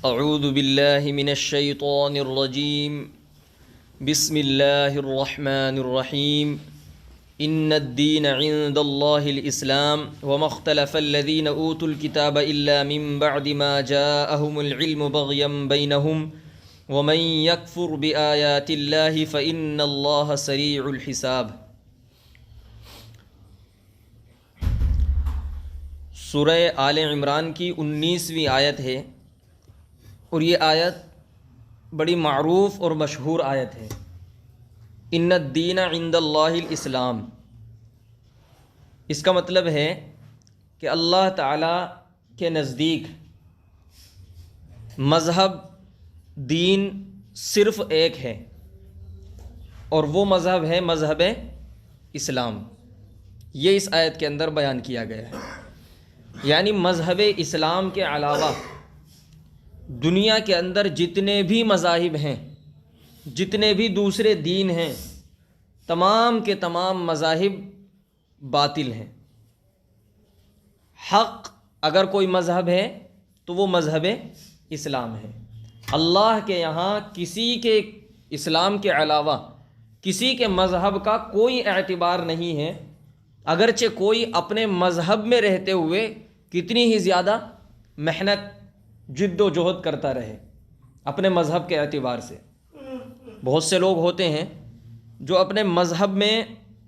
اعوذ باللہ من الشیطان الرجیم بسم اللہ الرحمن الرحیم ان الدین عند اللہ الاسلام وما اختلف الذین اوتوا الکتاب الا من بعد ما جاءهم العلم بغیا بینہم ومن یکفر بآیات اللہ فإن اللہ سریع الحساب۔ سورہ آل عمران کی 19ویں آیت ہے، اور یہ آیت بڑی معروف اور مشہور آیت ہے۔ ان الدین عند اللہ الاسلام، اس کا مطلب ہے کہ اللہ تعالیٰ کے نزدیک مذہب دین صرف ایک ہے، اور وہ مذہب ہے مذہب اسلام۔ یہ اس آیت کے اندر بیان کیا گیا ہے، یعنی مذہب اسلام کے علاوہ دنیا کے اندر جتنے بھی مذاہب ہیں، جتنے بھی دوسرے دین ہیں، تمام کے تمام مذاہب باطل ہیں۔ حق اگر کوئی مذہب ہے تو وہ مذہب اسلام ہے۔ اللہ کے یہاں کسی کے اسلام کے علاوہ کسی کے مذہب کا کوئی اعتبار نہیں ہے، اگرچہ کوئی اپنے مذہب میں رہتے ہوئے کتنی ہی زیادہ محنت جد و جہد کرتا رہے اپنے مذہب کے اعتبار سے۔ بہت سے لوگ ہوتے ہیں جو اپنے مذہب میں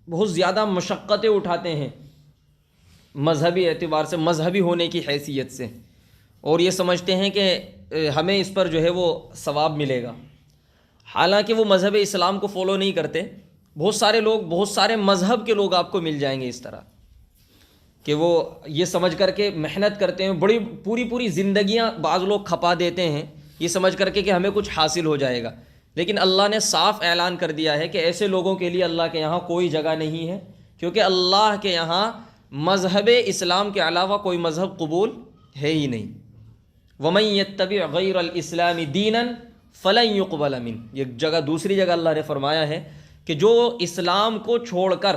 بہت زیادہ مشقتیں اٹھاتے ہیں مذہبی اعتبار سے، مذہبی ہونے کی حیثیت سے، اور یہ سمجھتے ہیں کہ ہمیں اس پر جو ہے وہ ثواب ملے گا، حالانکہ وہ مذہب اسلام کو فالو نہیں کرتے۔ بہت سارے لوگ، بہت سارے مذہب کے لوگ آپ کو مل جائیں گے اس طرح کہ وہ یہ سمجھ کر کے محنت کرتے ہیں، بڑی پوری زندگیاں بعض لوگ کھپا دیتے ہیں یہ سمجھ کر کے کہ ہمیں کچھ حاصل ہو جائے گا، لیکن اللہ نے صاف اعلان کر دیا ہے کہ ایسے لوگوں کے لیے اللہ کے یہاں کوئی جگہ نہیں ہے، کیونکہ اللہ کے یہاں مذہب اسلام کے علاوہ کوئی مذہب قبول ہے ہی نہیں۔ وَمَن يَتَّبِعْ غَيْرَ الْإِسْلَامِ دِينًا فَلَن يُقْبَلَ مِنْهُ، یہ جگہ دوسری جگہ اللہ نے فرمایا ہے کہ جو اسلام کو چھوڑ کر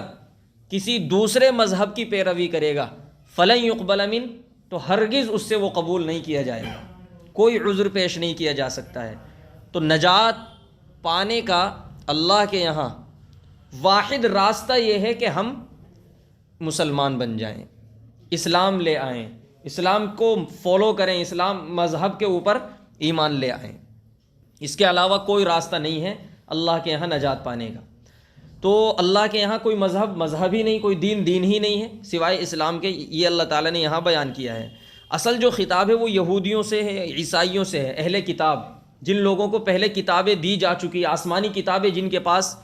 کسی دوسرے مذہب کی پیروی کرے گا فَلَن يُقْبَلَ مِنْهُ، تو ہرگز اس سے وہ قبول نہیں کیا جائے گا، کوئی عذر پیش نہیں کیا جا سکتا ہے۔ تو نجات پانے کا اللہ کے یہاں واحد راستہ یہ ہے کہ ہم مسلمان بن جائیں، اسلام لے آئیں، اسلام کو فالو کریں، اسلام مذہب کے اوپر ایمان لے آئیں۔ اس کے علاوہ کوئی راستہ نہیں ہے اللہ کے یہاں نجات پانے کا۔ تو اللہ کے یہاں کوئی مذہب ہی نہیں، کوئی دین ہی نہیں ہے سوائے اسلام کے، یہ اللہ تعالیٰ نے یہاں بیان کیا ہے۔ اصل جو خطاب ہے وہ یہودیوں سے ہے، عیسائیوں سے ہے، اہل کتاب، جن لوگوں کو پہلے کتابیں دی جا چکی، آسمانی کتابیں جن کے پاس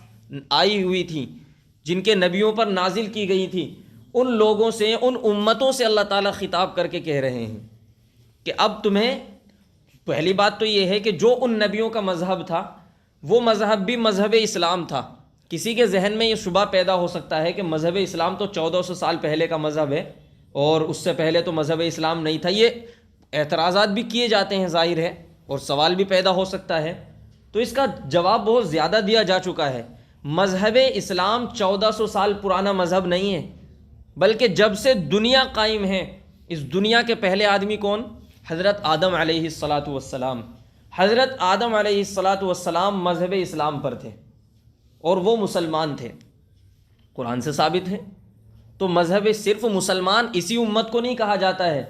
آئی ہوئی تھیں، جن کے نبیوں پر نازل کی گئی تھیں، ان لوگوں سے، ان امتوں سے اللہ تعالیٰ خطاب کر کے کہہ رہے ہیں کہ اب تمہیں، پہلی بات تو یہ ہے کہ جو ان نبیوں کا مذہب تھا وہ مذہب بھی مذہب اسلام تھا۔ کسی کے ذہن میں یہ شبہ پیدا ہو سکتا ہے کہ مذہب اسلام تو 1400 سال پہلے کا مذہب ہے اور اس سے پہلے تو مذہب اسلام نہیں تھا۔ یہ اعتراضات بھی کیے جاتے ہیں، ظاہر ہے، اور سوال بھی پیدا ہو سکتا ہے، تو اس کا جواب بہت زیادہ دیا جا چکا ہے۔ مذہب اسلام 1400 سال پرانا مذہب نہیں ہے، بلکہ جب سے دنیا قائم ہے، اس دنیا کے پہلے آدمی کون؟ حضرت آدم علیہ السلام۔ حضرت آدم علیہ السلام مذہب اسلام پر تھے اور وہ مسلمان تھے، قرآن سے ثابت ہے۔ تو مذہب صرف مسلمان اسی امت کو نہیں کہا جاتا ہے،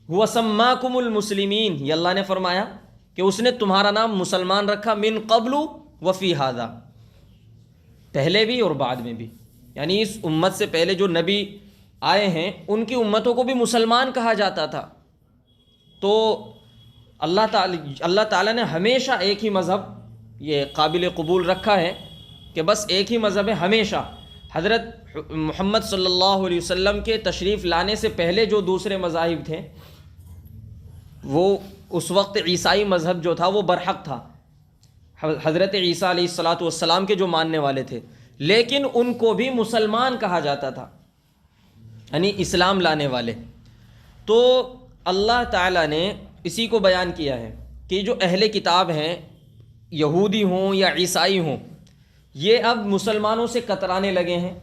هو سماکم المسلمین، یہ اللہ نے فرمایا کہ اس نے تمہارا نام مسلمان رکھا، من قبل وفی ھذا، پہلے بھی اور بعد میں بھی، یعنی اس امت سے پہلے جو نبی آئے ہیں ان کی امتوں کو بھی مسلمان کہا جاتا تھا۔ تو اللہ تعالیٰ نے ہمیشہ ایک ہی مذہب یہ قابل قبول رکھا ہے کہ بس ایک ہی مذہب ہے ہمیشہ۔ حضرت محمد صلی اللہ علیہ وسلم کے تشریف لانے سے پہلے جو دوسرے مذاہب تھے، وہ اس وقت عیسائی مذہب جو تھا وہ برحق تھا، حضرت عیسیٰ علیہ السلام کے جو ماننے والے تھے، لیکن ان کو بھی مسلمان کہا جاتا تھا، یعنی اسلام لانے والے۔ تو اللہ تعالیٰ نے اسی کو بیان کیا ہے کہ جو اہل کتاب ہیں، یہودی ہوں یا عیسائی ہوں، یہ اب مسلمانوں سے کترانے لگے ہیں،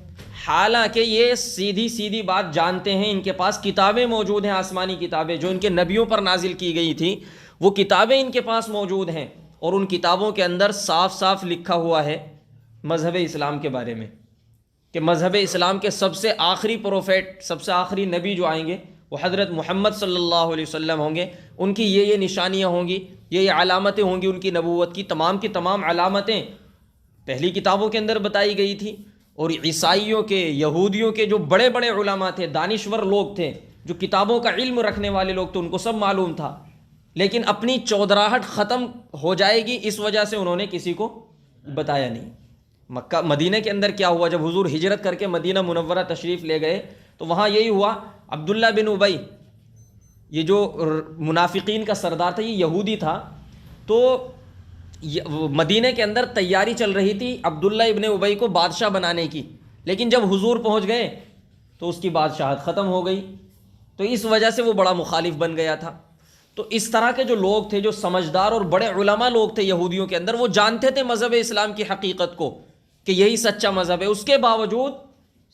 حالانکہ یہ سیدھی بات جانتے ہیں، ان کے پاس کتابیں موجود ہیں، آسمانی کتابیں جو ان کے نبیوں پر نازل کی گئی تھیں، وہ کتابیں ان کے پاس موجود ہیں، اور ان کتابوں کے اندر صاف صاف لکھا ہوا ہے مذہب اسلام کے بارے میں، کہ مذہب اسلام کے سب سے آخری پروفیٹ، سب سے آخری نبی جو آئیں گے وہ حضرت محمد صلی اللہ علیہ وسلم ہوں گے، ان کی یہ نشانیاں ہوں گی، یہ علامتیں ہوں گی، ان کی نبوت کی تمام علامتیں پہلی کتابوں کے اندر بتائی گئی تھی۔ اور عیسائیوں کے، یہودیوں کے جو بڑے بڑے علماء تھے، دانشور لوگ تھے، جو کتابوں کا علم رکھنے والے لوگ تھے، ان کو سب معلوم تھا، لیکن اپنی چودراہٹ ختم ہو جائے گی اس وجہ سے انہوں نے کسی کو بتایا نہیں۔ مکہ مدینہ کے اندر کیا ہوا، جب حضور ہجرت کر کے مدینہ منورہ تشریف لے گئے تو وہاں یہی ہوا، عبداللہ بن ابی، یہ جو منافقین کا سردار تھا، یہ یہودی تھا، تو مدینہ کے اندر تیاری چل رہی تھی عبداللہ ابن ابی کو بادشاہ بنانے کی، لیکن جب حضور پہنچ گئے تو اس کی بادشاہت ختم ہو گئی، تو اس وجہ سے وہ بڑا مخالف بن گیا تھا۔ تو اس طرح کے جو لوگ تھے، جو سمجھدار اور بڑے علماء لوگ تھے یہودیوں کے اندر، وہ جانتے تھے مذہب اسلام کی حقیقت کو کہ یہی سچا مذہب ہے، اس کے باوجود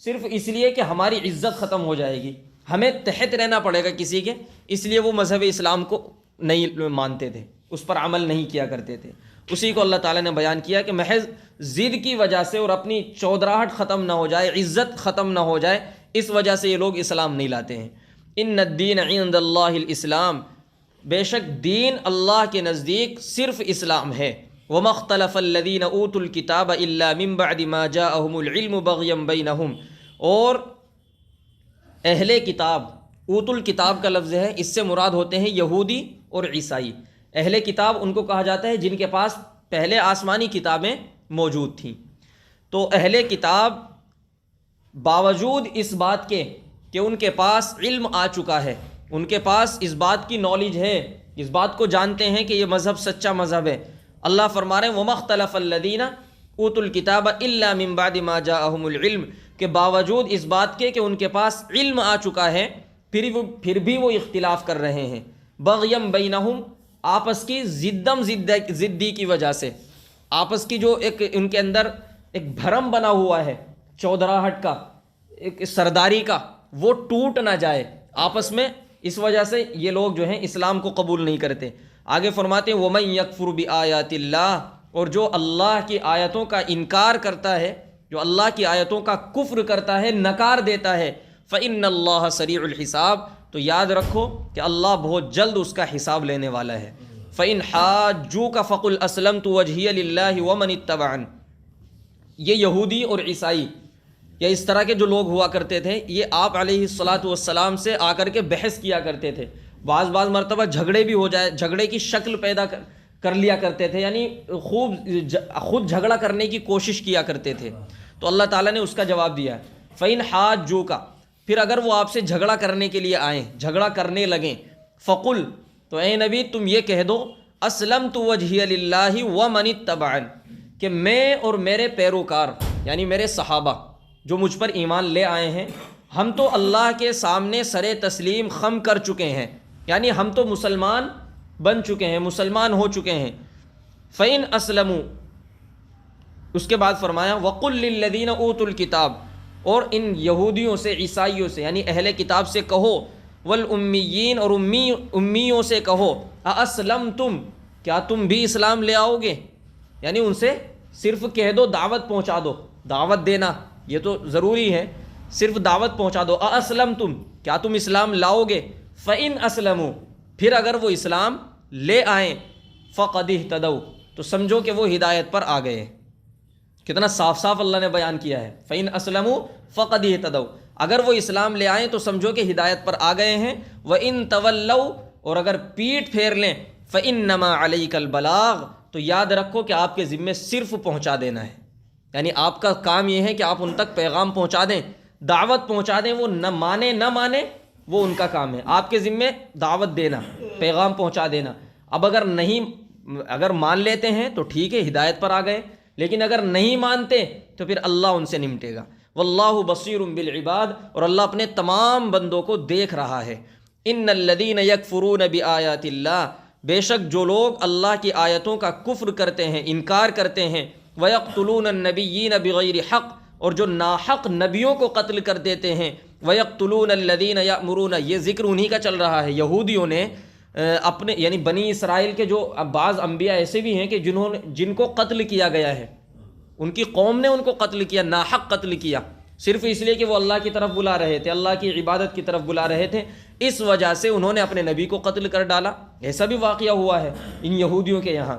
صرف اس لیے کہ ہماری عزت ختم ہو جائے گی، ہمیں تحت رہنا پڑے گا کسی کے، اس لیے وہ مذہب اسلام کو نہیں مانتے تھے، اس پر عمل نہیں کیا کرتے تھے۔ اسی کو اللہ تعالیٰ نے بیان کیا کہ محض ضد کی وجہ سے اور اپنی چودراہٹ ختم نہ ہو جائے، عزت ختم نہ ہو جائے، اس وجہ سے یہ لوگ اسلام نہیں لاتے ہیں۔ ان الدین عند اللہ الاسلام، بے شک دین اللہ کے نزدیک صرف اسلام ہے۔ وما اختلف الذین اوتوا الکتاب الا من بعد ما جاءهم العلم بغیا بینہم، اور اہل کتاب، اوت الکتاب کا لفظ ہے، اس سے مراد ہوتے ہیں یہودی اور عیسائی۔ اہل کتاب ان کو کہا جاتا ہے جن کے پاس پہلے آسمانی کتابیں موجود تھیں۔ تو اہل کتاب باوجود اس بات کے کہ ان کے پاس علم آ چکا ہے، ان کے پاس اس بات کی نالج ہے، اس بات کو جانتے ہیں کہ یہ مذہب سچا مذہب ہے، اللہ فرما رہے ہیں وَمَا اخْتَلَفَ الَّذِينَ أُوتُوا الْكِتَابَ إِلَّا مِن بَعْدِ مَا جَاءَهُمُ الْعِلْمُ، کہ باوجود اس بات کے کہ ان کے پاس علم آ چکا ہے پھر بھی وہ اختلاف کر رہے ہیں، بغیم بینہم، آپس کی ضدی کی وجہ سے، آپس کی جو ایک ان کے اندر ایک بھرم بنا ہوا ہے، چودراہٹ کا، ایک سرداری کا، وہ ٹوٹ نہ جائے آپس میں، اس وجہ سے یہ لوگ جو ہیں اسلام کو قبول نہیں کرتے۔ آگے فرماتے ہیں وَمَن يَكْفُرُ بِآيَاتِ اللَّهِ، اور جو اللہ کی آیتوں کا انکار کرتا ہے، جو اللہ کی آیتوں کا کفر کرتا ہے، نکار دیتا ہے، فَإِنَّ اللَّهَ سَرِيعُ الْحِسَابِ، تو یاد رکھو کہ اللہ بہت جلد اس کا حساب لینے والا ہے۔ فَإِنْ حَاجُّوكَ فَقُلْ أَسْلَمْتُ وَجْهِيَ لِلَّهِ وَمَنِ اتَّبَعَنِ، یہ یہودی اور عیسائی یا اس طرح کے جو لوگ ہوا کرتے تھے، یہ آپ علیہ الصلاۃ والسلام سے آ کر کے بحث کیا کرتے تھے، بعض مرتبہ جھگڑے بھی ہو جائے، جھگڑے کی شکل پیدا کر لیا کرتے تھے، یعنی خود جھگڑا کرنے کی کوشش کیا کرتے تھے۔ تو اللہ تعالیٰ نے اس کا جواب دیا ہے فَإِنْ حَاجُّوكَ، پھر اگر وہ آپ سے جھگڑا کرنے کے لیے آئیں، جھگڑا کرنے لگیں، فقل، تو اے نبی تم یہ کہہ دو اسلمت وجہی للہ ومن اتبعن، کہ میں اور میرے پیروکار یعنی میرے صحابہ جو مجھ پر ایمان لے آئے ہیں، ہم تو اللہ کے سامنے سر تسلیم خم کر چکے ہیں، یعنی ہم تو مسلمان بن چکے ہیں، مسلمان ہو چکے ہیں۔ فَإِنْ أَسْلَمُوا، اس کے بعد فرمایا وَقُلْ لِلَّذِينَ أُوتُوا الْكِتَابَ، اور ان یہودیوں سے، عیسائیوں سے یعنی اہل کتاب سے کہو، والأمیین، اور امیوں سے کہو، أَأَسْلَمْتُمْ، کیا تم بھی اسلام لے آؤ گے؟ یعنی ان سے صرف کہہ دو، دعوت پہنچا دو، دعوت دینا یہ تو ضروری ہے، صرف دعوت پہنچا دو، أَأَسْلَمْتُمْ، کیا تم اسلام لاؤ گے؟ فَإِنْ أَسْلَمُوا، پھر اگر وہ اسلام لے آئیں، فَقَدِ اهْتَدَوْا، تو سمجھو کہ وہ ہدایت پر آ گئے۔ کتنا صاف صاف اللہ نے بیان کیا ہے، فَإِنْ أَسْلَمُوا فَقَدِ اهْتَدَوْا، اگر وہ اسلام لے آئیں تو سمجھو کہ ہدایت پر آ گئے ہیں۔ وَإِنْ تَوَلَّوْا، اور اگر پیٹ پھیر لیں، فَإِنَّمَا عَلَيْكَ الْبَلَاغُ، تو یاد رکھو کہ آپ کے ذمے صرف پہنچا دینا ہے، یعنی آپ کا کام یہ ہے کہ آپ ان تک پیغام پہنچا دیں، دعوت پہنچا دیں، وہ نہ مانے وہ ان کا کام ہے، آپ کے ذمے دعوت دینا، پیغام پہنچا دینا۔ اب اگر مان لیتے ہیں تو ٹھیک ہے، ہدایت پر آ گئے، لیکن اگر نہیں مانتے تو پھر اللہ ان سے نمٹے گا۔ واللہ بصیر بالعباد، اور اللہ اپنے تمام بندوں کو دیکھ رہا ہے۔ ان الذین یکفرون بآیات اللہ، بے شک جو لوگ اللہ کی آیتوں کا کفر کرتے ہیں، انکار کرتے ہیں، ویقتلون النبیین بغیر حق، اور جو ناحق نبیوں کو قتل کر دیتے ہیں، ویقتلون الذین یأمرون، یہ ذکر انہی کا چل رہا ہے، یہودیوں نے اپنے یعنی بنی اسرائیل کے جو بعض انبیاء ایسے بھی ہیں کہ جن کو قتل کیا گیا ہے، ان کی قوم نے ان کو قتل کیا، ناحق قتل کیا، صرف اس لیے کہ وہ اللہ کی طرف بلا رہے تھے، اللہ کی عبادت کی طرف بلا رہے تھے، اس وجہ سے انہوں نے اپنے نبی کو قتل کر ڈالا۔ ایسا بھی واقعہ ہوا ہے ان یہودیوں کے یہاں،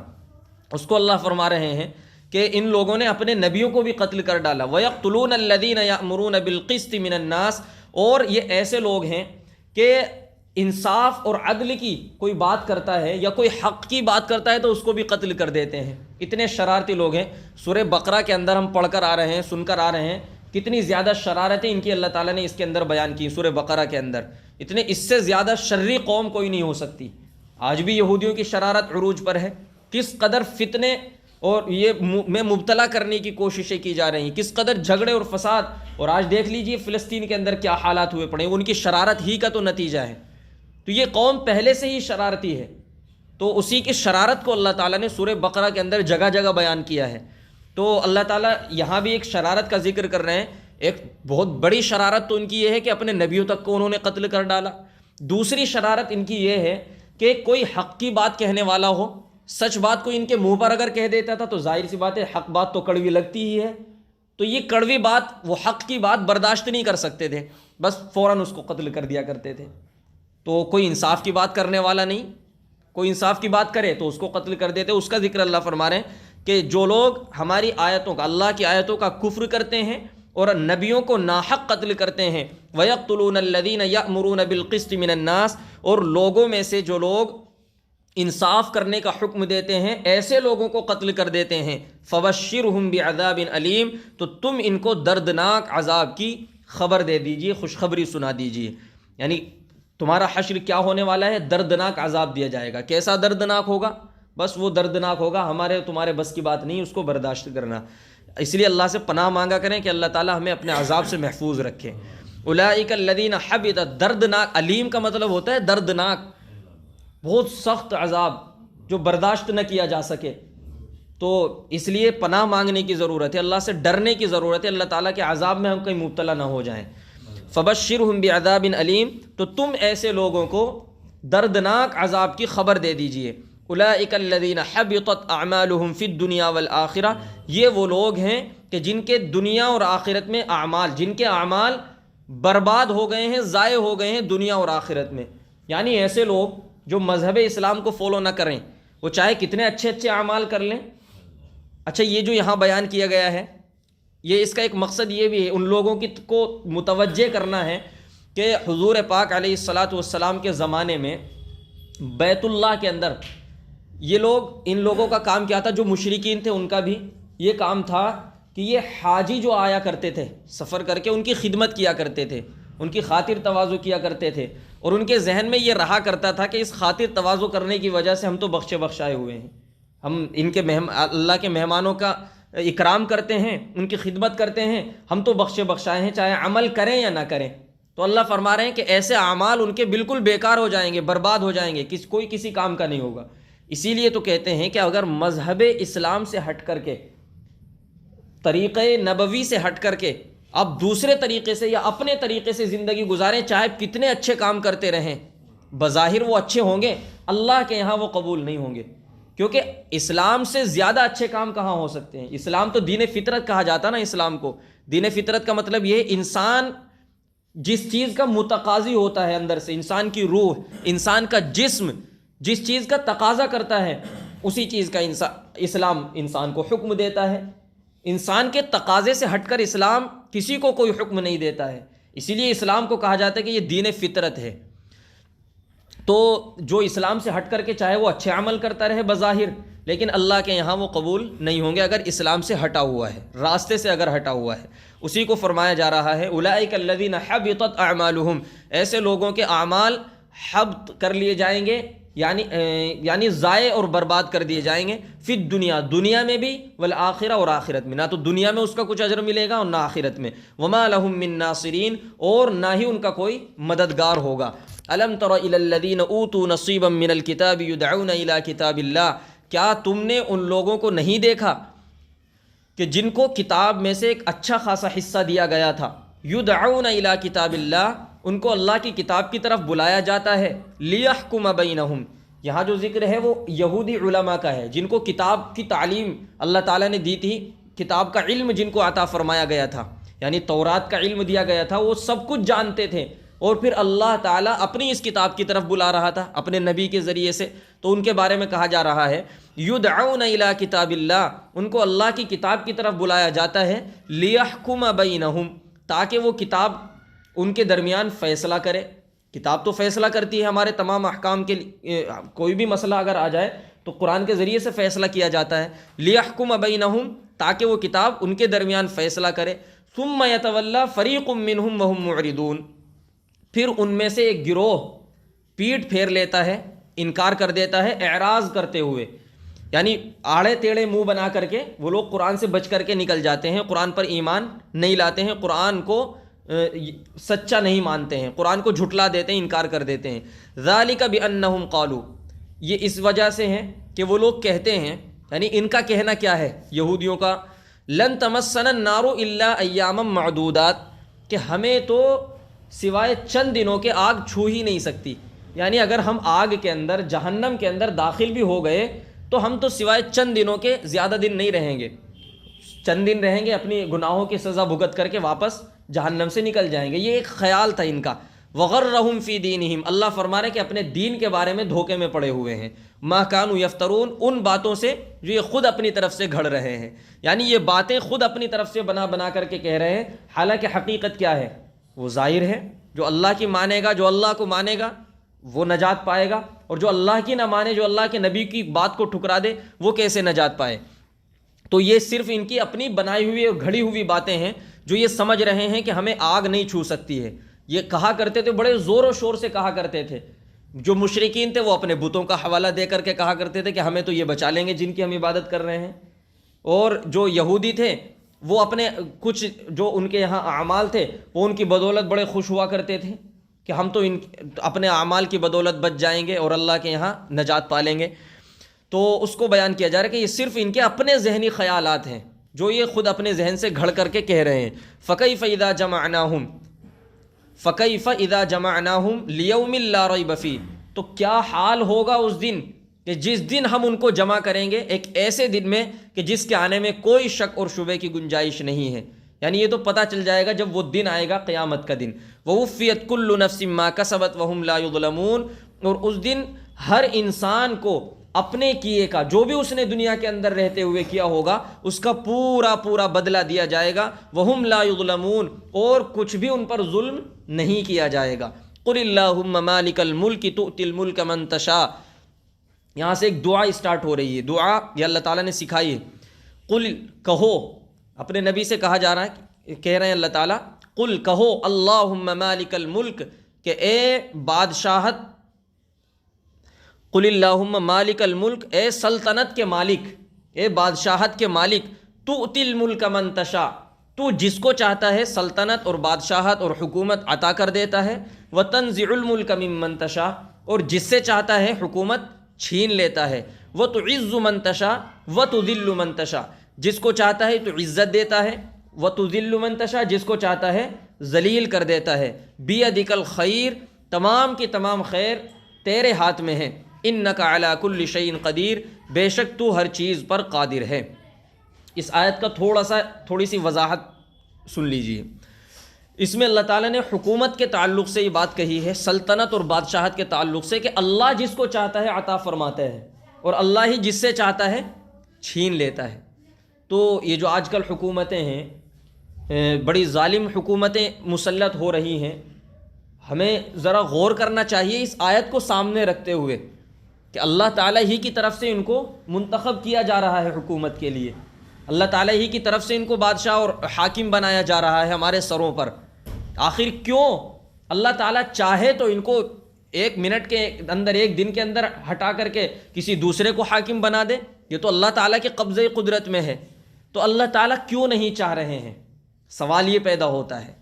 اس کو اللہ فرما رہے ہیں کہ ان لوگوں نے اپنے نبیوں کو بھی قتل کر ڈالا۔ وَيَقْتُلُونَ الَّذِينَ يَأْمُرُونَ بِالْقِسْطِ مِنَ النَّاسِ، اور یہ ایسے لوگ ہیں کہ انصاف اور عدل کی کوئی بات کرتا ہے یا کوئی حق کی بات کرتا ہے تو اس کو بھی قتل کر دیتے ہیں۔ اتنے شرارتی لوگ ہیں۔ سورہ بقرہ کے اندر ہم پڑھ کر آ رہے ہیں، سن کر آ رہے ہیں، کتنی زیادہ شرارتیں ان کی اللہ تعالیٰ نے اس کے اندر بیان کی سورہ بقرہ کے اندر۔ اتنے اس سے زیادہ شرری قوم کوئی نہیں ہو سکتی۔ آج بھی یہودیوں کی شرارت عروج پر ہے، کس قدر فتنے اور یہ میں مبتلا کرنے کی کوششیں کی جا رہی ہیں، کس قدر جھگڑے اور فساد، اور آج دیکھ لیجئے فلسطین کے اندر کیا حالات ہوئے پڑے ہیں، ان کی شرارت ہی کا تو نتیجہ ہے۔ تو یہ قوم پہلے سے ہی شرارتی ہے، تو اسی کی شرارت کو اللہ تعالیٰ نے سورہ بقرہ کے اندر جگہ جگہ بیان کیا ہے۔ تو اللہ تعالیٰ یہاں بھی ایک شرارت کا ذکر کر رہے ہیں۔ ایک بہت بڑی شرارت تو ان کی یہ ہے کہ اپنے نبیوں تک کو انہوں نے قتل کر ڈالا۔ دوسری شرارت ان کی یہ ہے کہ کوئی حق کی بات کہنے والا ہو، سچ بات کو ان کے منہ پر اگر کہہ دیتا تھا تو ظاہر سی بات ہے حق بات تو کڑوی لگتی ہی ہے، تو یہ کڑوی بات، وہ حق کی بات برداشت نہیں کر سکتے تھے، بس فوراً اس کو قتل کر دیا کرتے تھے۔ تو کوئی انصاف کی بات کرنے والا نہیں، کوئی انصاف کی بات کرے تو اس کو قتل کر دیتے۔ اس کا ذکر اللہ فرما رہے ہیں کہ جو لوگ ہماری آیتوں کا، اللہ کی آیتوں کا کفر کرتے ہیں اور نبیوں کو ناحق قتل کرتے ہیں، وَيَقْتُلُونَ الَّذِينَ يَأْمُرُونَ بِالْقِسْطِ مِنَ النَّاسِ، اور لوگوں میں سے جو لوگ انصاف کرنے کا حکم دیتے ہیں ایسے لوگوں کو قتل کر دیتے ہیں، فَبَشِّرْهُمْ بِعَذَابٍ أَلِيمٍ، تو تم ان کو دردناک عذاب کی خبر دے دیجئے، خوشخبری سنا دیجئے۔ یعنی تمہارا حشر کیا ہونے والا ہے؟ دردناک عذاب دیا جائے گا۔ کیسا دردناک ہوگا؟ بس وہ دردناک ہوگا، ہمارے تمہارے بس کی بات نہیں اس کو برداشت کرنا۔ اس لیے اللہ سے پناہ مانگا کریں کہ اللہ تعالیٰ ہمیں اپنے عذاب سے محفوظ رکھے۔ اولئک الذین حبطت، دردناک، علیم کا مطلب ہوتا ہے دردناک، بہت سخت عذاب جو برداشت نہ کیا جا سکے۔ تو اس لیے پناہ مانگنے کی ضرورت ہے، اللہ سے ڈرنے کی ضرورت ہے، اللہ تعالیٰ کے عذاب میں ہم کہیں مبتلا نہ ہو جائیں۔ فبشرہم بعذاب علیم، تو تم ایسے لوگوں کو دردناک عذاب کی خبر دے دیجئے۔ اولئک الذین حبطت اعمالہم فی الدنیا والآخرہ، یہ وہ لوگ ہیں کہ جن کے دنیا اور آخرت میں اعمال، جن کے اعمال برباد ہو گئے ہیں، ضائع ہو گئے ہیں دنیا اور آخرت میں۔ یعنی ایسے لوگ جو مذہب اسلام کو فالو نہ کریں، وہ چاہے کتنے اچھے اچھے اعمال کر لیں۔ اچھا، یہ جو یہاں بیان کیا گیا ہے، یہ اس کا ایک مقصد یہ بھی ہے، ان لوگوں کو متوجہ کرنا ہے کہ حضور پاک علیہ الصلاۃ والسلام کے زمانے میں بیت اللہ کے اندر یہ لوگ، ان لوگوں کا کام کیا تھا، جو مشرکین تھے ان کا بھی یہ کام تھا کہ یہ حاجی جو آیا کرتے تھے سفر کر کے، ان کی خدمت کیا کرتے تھے، ان کی خاطر تواضع کیا کرتے تھے، اور ان کے ذہن میں یہ رہا کرتا تھا کہ اس خاطر تواضع کرنے کی وجہ سے ہم تو بخشے بخشائے ہوئے ہیں، ہم ان کے اللہ کے مہمانوں کا اکرام کرتے ہیں، ان کی خدمت کرتے ہیں، ہم تو بخشے بخشائے ہیں، چاہے عمل کریں یا نہ کریں۔ تو اللہ فرما رہے ہیں کہ ایسے اعمال ان کے بالکل بیکار ہو جائیں گے، برباد ہو جائیں گے، کوئی کسی کام کا نہیں ہوگا۔ اسی لیے تو کہتے ہیں کہ اگر مذہب اسلام سے ہٹ کر کے، طریقہ نبوی سے ہٹ کر کے آپ دوسرے طریقے سے یا اپنے طریقے سے زندگی گزاریں، چاہے کتنے اچھے کام کرتے رہیں، بظاہر وہ اچھے ہوں گے، اللہ کے یہاں وہ قبول نہیں ہوں گے، کیونکہ اسلام سے زیادہ اچھے کام کہاں ہو سکتے ہیں۔ اسلام تو دین فطرت کہا جاتا نا اسلام کو۔ دین فطرت کا مطلب یہ ہے انسان جس چیز کا متقاضی ہوتا ہے اندر سے، انسان کی روح، انسان کا جسم جس چیز کا تقاضا کرتا ہے، اسی چیز کا اسلام انسان کو حکم دیتا ہے۔ انسان کے تقاضے سے ہٹ کر اسلام کسی کو کوئی حکم نہیں دیتا ہے، اسی لیے اسلام کو کہا جاتا ہے کہ یہ دین فطرت ہے۔ تو جو اسلام سے ہٹ کر کے چاہے وہ اچھے عمل کرتا رہے بظاہر، لیکن اللہ کے یہاں وہ قبول نہیں ہوں گے اگر اسلام سے ہٹا ہوا ہے، راستے سے اگر ہٹا ہوا ہے۔ اسی کو فرمایا جا رہا ہے اولئک الذین حبطت اعمالہم، ایسے لوگوں کے اعمال حبط کر لیے جائیں گے، یعنی ضائع اور برباد کر دیے جائیں گے، فی الدنیا، دنیا میں بھی، والآخرہ، اور آخرت میں، نہ تو دنیا میں اس کا کچھ اجر ملے گا اور نہ آخرت میں، وما لہم من ناصرین، اور نہ ہی ان کا کوئی مددگار ہوگا۔ الم تر الی الذین اوتوا نصیبا من الکتاب یدعون الی کتاب اللہ، کیا تم نے ان لوگوں کو نہیں دیکھا کہ جن کو کتاب میں سے ایک اچھا خاصا حصہ دیا گیا تھا، یدعون الی کتاب اللہ، ان کو اللہ کی کتاب کی طرف بلایا جاتا ہے لیحکم بینہم. یہاں جو ذکر ہے وہ یہودی علماء کا ہے جن کو کتاب کی تعلیم اللہ تعالیٰ نے دی تھی، کتاب کا علم جن کو عطا فرمایا گیا تھا، یعنی تورات کا علم دیا گیا تھا، وہ سب کچھ جانتے تھے. اور پھر اللہ تعالیٰ اپنی اس کتاب کی طرف بلا رہا تھا اپنے نبی کے ذریعے سے. تو ان کے بارے میں کہا جا رہا ہے یدعون الی کتاب اللہ، ان کو اللہ کی کتاب کی طرف بلایا جاتا ہے لیحکم بینہم، تاکہ وہ کتاب ان کے درمیان فیصلہ کرے. کتاب تو فیصلہ کرتی ہے ہمارے تمام احکام کے لیے، کوئی بھی مسئلہ اگر آ جائے تو قرآن کے ذریعے سے فیصلہ کیا جاتا ہے. لیحکم بینہم، تاکہ وہ کتاب ان کے درمیان فیصلہ کرے. ثم یتولی فریق منہم وہم معرضون، پھر ان میں سے ایک گروہ پیٹ پھیر لیتا ہے، انکار کر دیتا ہے اعراض کرتے ہوئے، یعنی آڑے ٹیڑھے منہ بنا کر کے وہ لوگ قرآن سے بچ کر کے نکل جاتے ہیں، قرآن پر ایمان نہیں لاتے ہیں، قرآن کو سچا نہیں مانتے ہیں، قرآن کو جھٹلا دیتے ہیں، انکار کر دیتے ہیں. ذالک بانہم قالوا، یہ اس وجہ سے ہے کہ وہ لوگ کہتے ہیں، یعنی ان کا کہنا کیا ہے یہودیوں کا، لن تمسنا النار الا ایاما معدودات، کہ ہمیں تو سوائے چند دنوں کے آگ چھو ہی نہیں سکتی. یعنی اگر ہم آگ کے اندر، جہنم کے اندر داخل بھی ہو گئے تو ہم تو سوائے چند دنوں کے زیادہ دن نہیں رہیں گے، چند دن رہیں گے، اپنی گناہوں کی سزا بھگت کر کے واپس جہنم سے نکل جائیں گے. یہ ایک خیال تھا ان کا. وغرہم فی دینہم، اللہ فرما رہے کہ اپنے دین کے بارے میں دھوکے میں پڑے ہوئے ہیں. ما کانوا یفترون، ان باتوں سے جو یہ خود اپنی طرف سے گھڑ رہے ہیں، یعنی یہ باتیں خود اپنی طرف سے بنا بنا کر کے کہہ رہے ہیں، حالانکہ حقیقت کیا ہے وہ ظاہر ہے. جو اللہ کی مانے گا، جو اللہ کو مانے گا وہ نجات پائے گا، اور جو اللہ کی نہ مانے، جو اللہ کے نبی کی بات کو ٹھکرا دے، وہ کیسے نجات پائے. تو یہ صرف ان کی اپنی بنائی ہوئی اور گھڑی ہوئی باتیں ہیں جو یہ سمجھ رہے ہیں کہ ہمیں آگ نہیں چھو سکتی ہے. یہ کہا کرتے تھے، بڑے زور و شور سے کہا کرتے تھے. جو مشرکین تھے وہ اپنے بتوں کا حوالہ دے کر کے کہا کرتے تھے کہ ہمیں تو یہ بچا لیں گے جن کی ہم عبادت کر رہے ہیں. اور جو یہودی تھے وہ اپنے کچھ جو ان کے یہاں اعمال تھے وہ ان کی بدولت بڑے خوش ہوا کرتے تھے کہ ہم تو اپنے اعمال کی بدولت بچ جائیں گے اور اللہ کے یہاں نجات پا لیں گے. تو اس کو بیان کیا جا رہا ہے کہ یہ صرف ان کے اپنے ذہنی خیالات ہیں جو یہ خود اپنے ذہن سے گھڑ کر کے کہہ رہے ہیں. فَكَيْفَ إِذَا جَمَعْنَاهُمْ لِيَوْمٍ لَا رَيْبَ فِيهِ، تو کیا حال ہوگا اس دن کہ جس دن ہم ان کو جمع کریں گے، ایک ایسے دن میں کہ جس کے آنے میں کوئی شک اور شبہ کی گنجائش نہیں ہے. یعنی یہ تو پتہ چل جائے گا جب وہ دن آئے گا، قیامت کا دن. وَوُفِّيَتْ كُلُّ نَفْسٍ مَا كَسَبَتْ وَهُمْ لَا يُظْلَمُونَ، اور اس دن ہر انسان کو اپنے کیے کا، جو بھی اس نے دنیا کے اندر رہتے ہوئے کیا ہوگا، اس کا پورا پورا بدلہ دیا جائے گا. وَهُمْ لَا يُظْلَمُونَ، اور کچھ بھی ان پر ظلم نہیں کیا جائے گا. قُلِ اللَّهُمَّ مَالِكَ الْمُلْكِ تُؤْتِي الْمُلْكَ مَن تَشَاءُ، یہاں سے ایک دعا اسٹارٹ ہو رہی ہے. دعا یہ اللہ تعالیٰ نے سکھائی ہے. قل، کہو، اپنے نبی سے کہا جا رہا ہے، کہہ رہے ہیں اللہ تعالیٰ، قل کہو اللہم مالک الملک، کہ اے بادشاہت، قل اللہم مالک الملک، اے سلطنت کے مالک، اے بادشاہت کے مالک، تؤتی الملک من تشاء، تو جس کو چاہتا ہے سلطنت اور بادشاہت اور حکومت عطا کر دیتا ہے. وتنزع الملک ممن تشاء، اور جس سے چاہتا ہے حکومت چھین لیتا ہے. وتعز من تشاء وتذل من تشاء، جس کو چاہتا ہے تو عزت دیتا ہے. وتذل من تشاء، جس کو چاہتا ہے ذلیل کر دیتا ہے. بیدک الخیر، تمام کی تمام خیر تیرے ہاتھ میں ہے. انک علی کل شیء قدیر، بے شک تو ہر چیز پر قادر ہے. اس آیت کا تھوڑی سی وضاحت سن لیجیے. اس میں اللہ تعالیٰ نے حکومت کے تعلق سے یہ بات کہی ہے، سلطنت اور بادشاہت کے تعلق سے، کہ اللہ جس کو چاہتا ہے عطا فرماتا ہے اور اللہ ہی جس سے چاہتا ہے چھین لیتا ہے. تو یہ جو آج کل حکومتیں ہیں، بڑی ظالم حکومتیں مسلط ہو رہی ہیں، ہمیں ذرا غور کرنا چاہیے اس آیت کو سامنے رکھتے ہوئے کہ اللہ تعالیٰ ہی کی طرف سے ان کو منتخب کیا جا رہا ہے حکومت کے لیے. اللہ تعالیٰ ہی کی طرف سے ان کو بادشاہ اور حاکم بنایا جا رہا ہے ہمارے سروں پر. آخر کیوں اللہ تعالیٰ چاہے تو ان کو ایک منٹ کے اندر، ایک دن کے اندر ہٹا کر کے کسی دوسرے کو حاکم بنا دے؟ یہ تو اللہ تعالیٰ کے قبضے قدرت میں ہے. تو اللہ تعالیٰ کیوں نہیں چاہ رہے ہیں؟ سوال یہ پیدا ہوتا ہے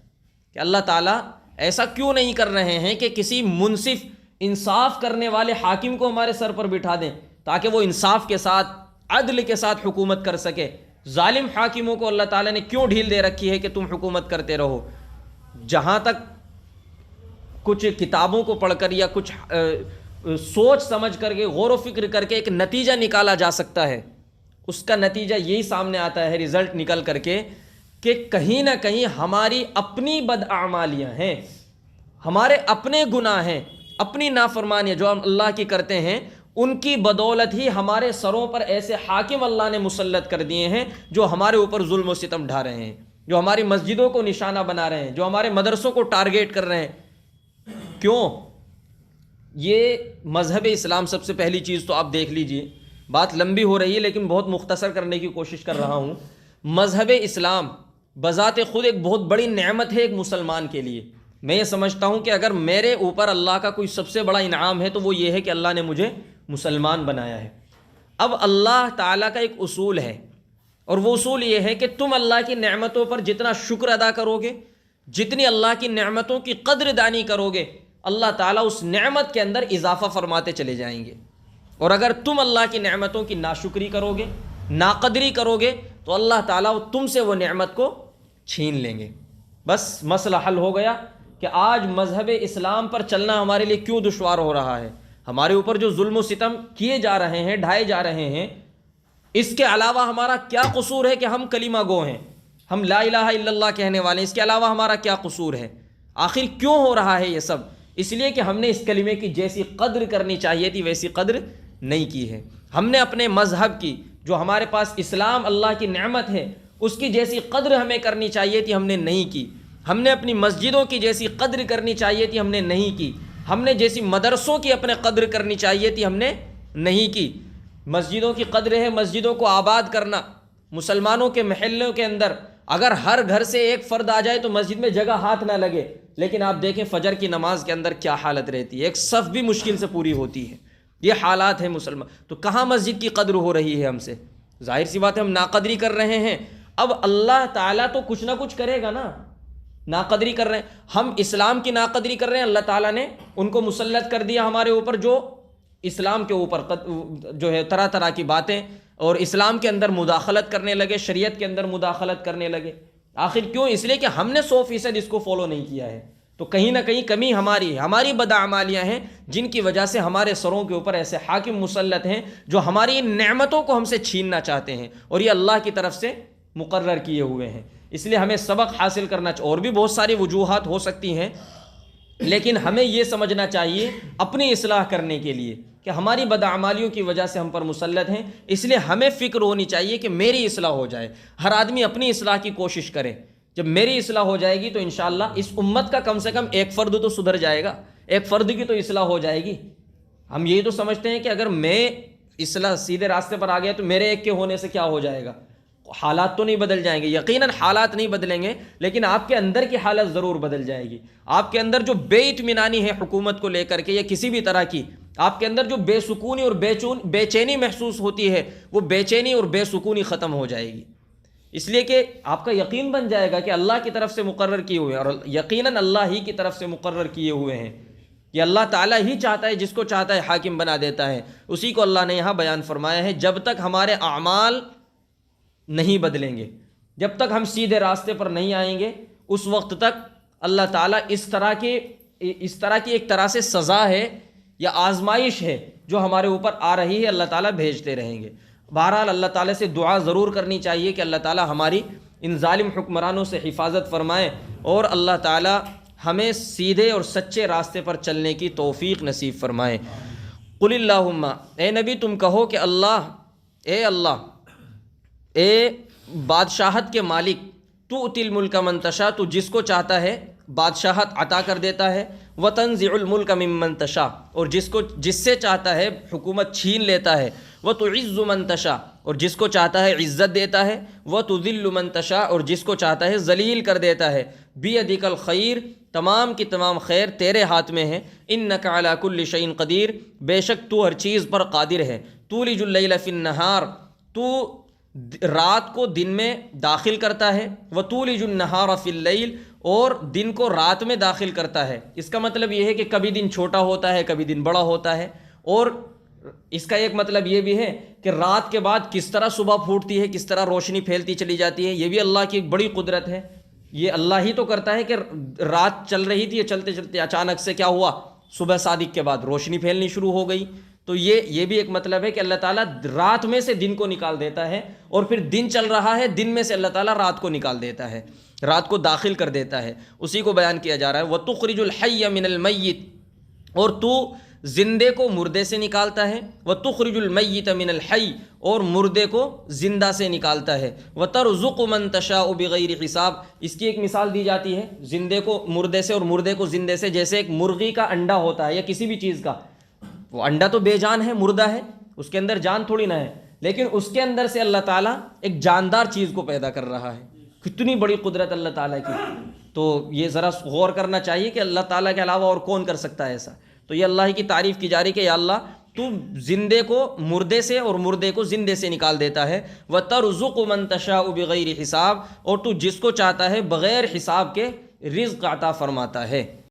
کہ اللہ تعالیٰ ایسا کیوں نہیں کر رہے ہیں کہ کسی منصف، انصاف کرنے والے حاکم کو ہمارے سر پر بٹھا دیں تاکہ وہ انصاف کے ساتھ، عدل کے ساتھ حکومت کر سکے. ظالم حاکموں کو اللہ تعالیٰ نے کیوں ڈھیل دے رکھی ہے کہ تم حکومت کرتے رہو؟ جہاں تک کچھ کتابوں کو پڑھ کر یا کچھ سوچ سمجھ کر کے غور و فکر کر کے ایک نتیجہ نکالا جا سکتا ہے، اس کا نتیجہ یہی سامنے آتا ہے رزلٹ نکل کر کے کہ کہیں نہ کہیں ہماری اپنی بداعمالیاں ہیں، ہمارے اپنے گناہ ہیں، اپنی نافرمانیاں جو ہم اللہ کی کرتے ہیں، ان کی بدولت ہی ہمارے سروں پر ایسے حاکم اللہ نے مسلط کر دیے ہیں جو ہمارے اوپر ظلم و ستم ڈھا رہے ہیں، جو ہماری مسجدوں کو نشانہ بنا رہے ہیں، جو ہمارے مدرسوں کو ٹارگیٹ کر رہے ہیں۔ کیوں؟ یہ مذہب اسلام، سب سے پہلی چیز تو آپ دیکھ لیجئے، بات لمبی ہو رہی ہے لیکن بہت مختصر کرنے کی کوشش کر رہا ہوں۔ مذہب اسلام بذات خود ایک بہت بڑی نعمت ہے ایک مسلمان کے لیے۔ میں یہ سمجھتا ہوں کہ اگر میرے اوپر اللہ کا کوئی سب سے بڑا انعام ہے تو وہ یہ ہے کہ اللہ نے مجھے مسلمان بنایا ہے۔ اب اللہ تعالیٰ کا ایک اصول ہے، اور وہ اصول یہ ہے کہ تم اللہ کی نعمتوں پر جتنا شکر ادا کرو گے، جتنی اللہ کی نعمتوں کی قدر دانی کرو گے، اللہ تعالیٰ اس نعمت کے اندر اضافہ فرماتے چلے جائیں گے۔ اور اگر تم اللہ کی نعمتوں کی ناشکری کرو گے، ناقدری کرو گے، تو اللہ تعالیٰ تم سے وہ نعمت کو چھین لیں گے۔ بس مسئلہ حل ہو گیا کہ آج مذہب اسلام پر چلنا ہمارے لیے کیوں دشوار ہو رہا ہے۔ ہمارے اوپر جو ظلم و ستم کیے جا رہے ہیں، ڈھائے جا رہے ہیں، اس کے علاوہ ہمارا کیا قصور ہے کہ ہم کلمہ گو ہیں، ہم لا الہ الا اللہ کہنے والے ہیں، اس کے علاوہ ہمارا کیا قصور ہے؟ آخر کیوں ہو رہا ہے یہ سب؟ اس لیے کہ ہم نے اس کلمے کی جیسی قدر کرنی چاہیے تھی ویسی قدر نہیں کی ہے۔ ہم نے اپنے مذہب کی، جو ہمارے پاس اسلام اللہ کی نعمت ہے، اس کی جیسی قدر ہمیں کرنی چاہیے تھی، ہم نے نہیں کی۔ ہم نے اپنی مسجدوں کی جیسی قدر کرنی چاہیے تھی، ہم نے نہیں کی۔ ہم نے جیسی مدرسوں کی اپنے قدر کرنی چاہیے تھی، ہم نے نہیں کی۔ مسجدوں کی قدر ہے مسجدوں کو آباد کرنا۔ مسلمانوں کے محلوں کے اندر اگر ہر گھر سے ایک فرد آ جائے تو مسجد میں جگہ ہاتھ نہ لگے، لیکن آپ دیکھیں فجر کی نماز کے اندر کیا حالت رہتی ہے، ایک صف بھی مشکل سے پوری ہوتی ہے۔ یہ حالات ہیں مسلمان، تو کہاں مسجد کی قدر ہو رہی ہے ہم سے؟ ظاہر سی بات ہے ہم ناقدری کر رہے ہیں۔ اب اللہ تعالیٰ تو کچھ نہ کچھ کرے گا نا۔ ناقدری کر رہے ہیں ہم، اسلام کی ناقدری کر رہے ہیں، اللہ تعالیٰ نے ان کو مسلط کر دیا ہمارے اوپر جو اسلام کے اوپر جو ہے طرح طرح کی باتیں اور اسلام کے اندر مداخلت کرنے لگے، شریعت کے اندر مداخلت کرنے لگے۔ آخر کیوں؟ اس لیے کہ ہم نے 100% اس کو فالو نہیں کیا ہے۔ تو کہیں نہ کہیں کمی ہماری ہے، ہماری بداعمالیاں ہیں جن کی وجہ سے ہمارے سروں کے اوپر ایسے حاکم مسلط ہیں جو ہماری ان نعمتوں کو ہم سے چھیننا چاہتے ہیں، اور یہ اللہ کی طرف سے مقرر کیے ہوئے ہیں۔ اس لیے ہمیں سبق حاصل کرنا چاہیے۔ اور بھی بہت ساری وجوہات ہو سکتی ہیں، لیکن ہمیں یہ سمجھنا چاہیے اپنی اصلاح کرنے کے لیے کہ ہماری بداعمالیوں کی وجہ سے ہم پر مسلط ہیں، اس لیے ہمیں فکر ہونی چاہیے کہ میری اصلاح ہو جائے۔ ہر آدمی اپنی اصلاح کی کوشش کرے۔ جب میری اصلاح ہو جائے گی تو انشاءاللہ اس امت کا کم سے کم ایک فرد تو سدھر جائے گا، ایک فرد کی تو اصلاح ہو جائے گی۔ ہم یہی تو سمجھتے ہیں کہ اگر میں اصلاح سیدھے راستے پر آ گیا تو میرے ایک کے ہونے سے کیا ہو جائے گا؟ حالات تو نہیں بدل جائیں گے، یقیناً حالات نہیں بدلیں گے، لیکن آپ کے اندر کی حالت ضرور بدل جائے گی۔ آپ کے اندر جو بے اطمینانی ہے حکومت کو لے کر کے یا کسی بھی طرح کی، آپ کے اندر جو بے سکونی اور بے چینی محسوس ہوتی ہے، وہ بے چینی اور بے سکونی ختم ہو جائے گی۔ اس لیے کہ آپ کا یقین بن جائے گا کہ اللہ کی طرف سے مقرر کیے ہوئے ہیں، اور یقیناً اللہ ہی کی طرف سے مقرر کیے ہوئے ہیں۔ یہ اللہ تعالیٰ ہی چاہتا ہے، جس کو چاہتا ہے حاکم بنا دیتا ہے۔ اسی کو اللہ نے یہاں بیان فرمایا ہے، جب تک ہمارے اعمال نہیں بدلیں گے، جب تک ہم سیدھے راستے پر نہیں آئیں گے، اس وقت تک اللہ تعالیٰ اس طرح کی ایک طرح سے سزا ہے یا آزمائش ہے جو ہمارے اوپر آ رہی ہے، اللہ تعالیٰ بھیجتے رہیں گے۔ بہرحال اللہ تعالیٰ سے دعا ضرور کرنی چاہیے کہ اللہ تعالیٰ ہماری ان ظالم حکمرانوں سے حفاظت فرمائے، اور اللہ تعالیٰ ہمیں سیدھے اور سچے راستے پر چلنے کی توفیق نصیب فرمائے۔ قل اللہم، اے نبی تم کہو کہ اللہ اے بادشاہت کے مالک، تؤتی الملک من تشاء، تو جس کو چاہتا ہے بادشاہت عطا کر دیتا ہے، وتنزع الملک ممن تشاء، اور جس سے چاہتا ہے حکومت چھین لیتا ہے، وتعز من تشاء، اور جس کو چاہتا ہے عزت دیتا ہے، وتذل من تشاء، اور جس کو چاہتا ہے ذلیل کر دیتا ہے۔ بیدک الخیر، تمام کی تمام خیر تیرے ہاتھ میں ہے۔ انک علی کل شیء قدیر، بے شک تو ہر چیز پر قادر ہے۔ تولج اللیل فی النہار، تو رات کو دن میں داخل کرتا ہے، وتولج النہار فی اللیل، اور دن کو رات میں داخل کرتا ہے۔ اس کا مطلب یہ ہے کہ کبھی دن چھوٹا ہوتا ہے، کبھی دن بڑا ہوتا ہے، اور اس کا ایک مطلب یہ بھی ہے کہ رات کے بعد کس طرح صبح پھوٹتی ہے، کس طرح روشنی پھیلتی چلی جاتی ہے، یہ بھی اللہ کی ایک بڑی قدرت ہے۔ یہ اللہ ہی تو کرتا ہے کہ رات چل رہی تھی، چلتے چلتے اچانک سے کیا ہوا، صبح صادق کے بعد روشنی پھیلنی شروع ہو گئی. تو یہ بھی ایک مطلب ہے کہ اللہ تعالیٰ رات میں سے دن کو نکال دیتا ہے، اور پھر دن چل رہا ہے، دن میں سے اللہ تعالیٰ رات کو نکال دیتا ہے، رات کو داخل کر دیتا ہے. اسی کو بیان کیا جا رہا ہے وَتُخْرِجُ الْحَيَّ مِنَ الْمَيِّتِ، اور تو زندے کو مردے سے نکالتا ہے، وَتُخْرِجُ الْمَيِّتَ مِنَ الْحَيِّ، اور مردے کو زندہ سے نکالتا ہے، وَتَرْزُقُ مَن تَشَاءُ بِغَيْرِ حساب. اس کی ایک مثال دی جاتی ہے زندے کو مردے سے اور مردے کو زندے سے، جیسے ایک مرغی کا انڈا ہوتا ہے یا کسی بھی چیز کا، وہ انڈا تو بے جان ہے، مردہ ہے، اس کے اندر جان تھوڑی نہ ہے، لیکن اس کے اندر سے اللہ تعالیٰ ایک جاندار چیز کو پیدا کر رہا ہے. کتنی بڑی قدرت اللہ تعالیٰ کی. تو یہ ذرا غور کرنا چاہیے کہ اللہ تعالیٰ کے علاوہ اور کون کر سکتا ہے ایسا. تو یہ اللہ کی تعریف کی جا رہی کہ یا اللہ تو زندے کو مردے سے اور مردے کو زندے سے نکال دیتا ہے. وَتَرْزُقُ مَن تَشَاءُ بِغَيْرِ حساب، اور تو جس کو چاہتا ہے بغیر حساب کے رزق عطا فرماتا ہے.